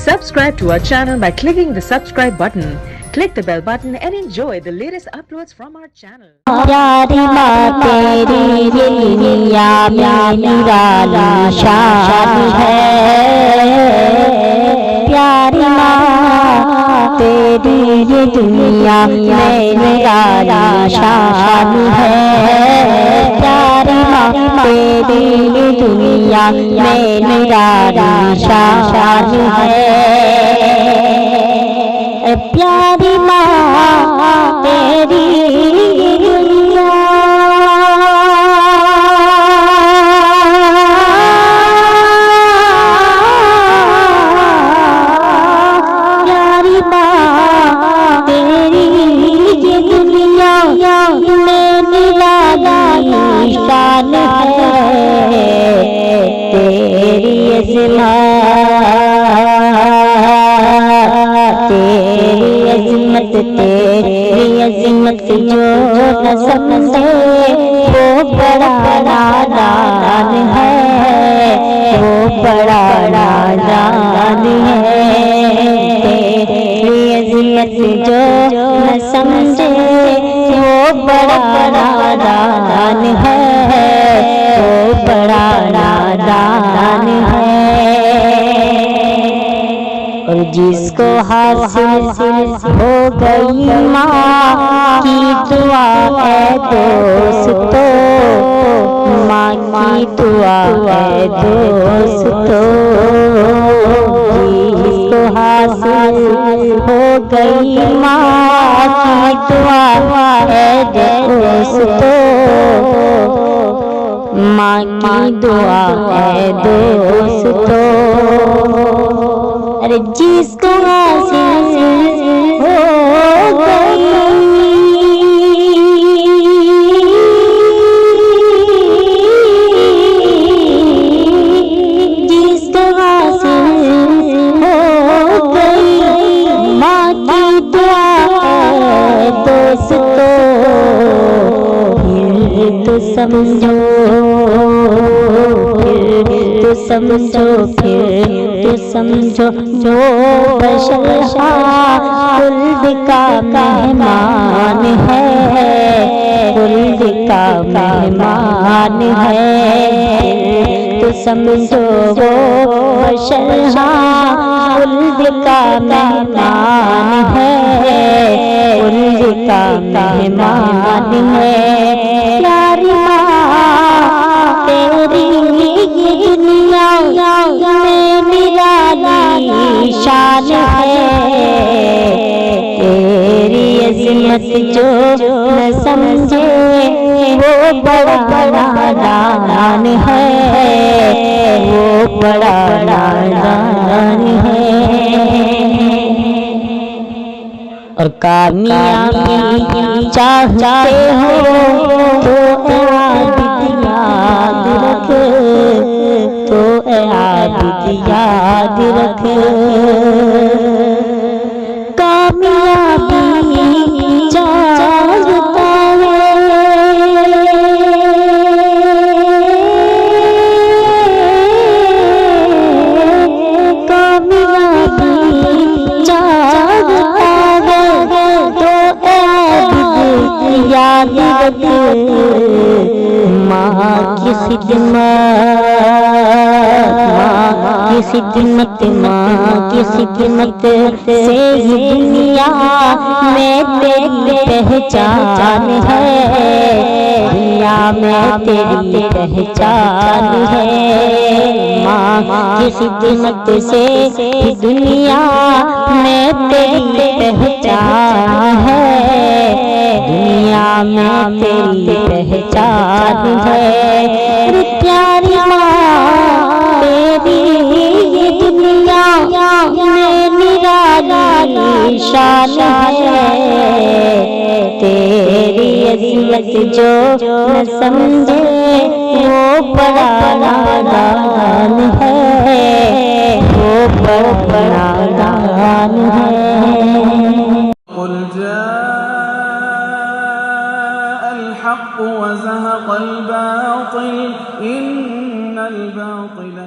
Subscribe to our channel by clicking the subscribe button. Click the bell button and enjoy the latest uploads from our channel. پیاری ماں تیری دنیا میں نرالی شان ہے، پیاری ماں تیری دنیا میں نرالی شان ہے، پیاری ماں تیری دنیا میں نرالی شان ہے، پیاری ماں تیری دنیا پیاری ماں تیری دنیا میں نرالی شان ہے، تیری تیری عظمت جو نہ سمجھے وہ بڑا نادان ہے، وہ بڑا نادان ہے، تیری عظمت جو نہ سمجھے وہ بڑا نادان ہے، وہ بڑا نادان ہے، اور جس کو حاصل ہو گئی ماں کی دعا اے دوستو، ماں کی دعا اے دوستو، جس کو حاصل ہو گئی ماں کی دعا اے دوستو، ماں کی دعا اے دوستو، ارے جس کو حاصل ہو گئی جس کو حاصل ہو گئی ماں کی دعا ہے دوستو، پھر تو سمجھو، تو سمجھو، پھر تو سمجھو جو بشر خلد کا مہمان ہے، خلد کا مہمان ہے، تو سمجھو وہ بشر خلد کا مہمان ہے، خلد کا مہمان ہے، پیاری ماں تیری دنیا میں نرالی شان ہے، تیری عظمت جو نہ سمجھے وہ بڑا نادان ہے، وہ بڑا نادان ہے، اور کامیابی چاہتے ہو تو اے عابد یاد رکھ، تو اے عابد یاد رکھ، کامیابی چاہتا ہے، کامیابی چاہتا ہے تو اے عابد یاد رکھ، ماں کی خدمت، ماں کی خدمت سے دنیا میں تیری پہچان ہے، دنیا میں تیری پہچان ہے، ماں کی خدمت سے دنیا میں تیری پہچان ہے، دنیا میں تیری پہچان ہے، پیاری ماں تیری دنیا میں نرالی شان ہے، تیری عظمت جو نہ سمجھے وہ بڑا نادان ہے، وہ بڑا نادان ہے، قل جاء الحق وزهق الباطل إن الباطل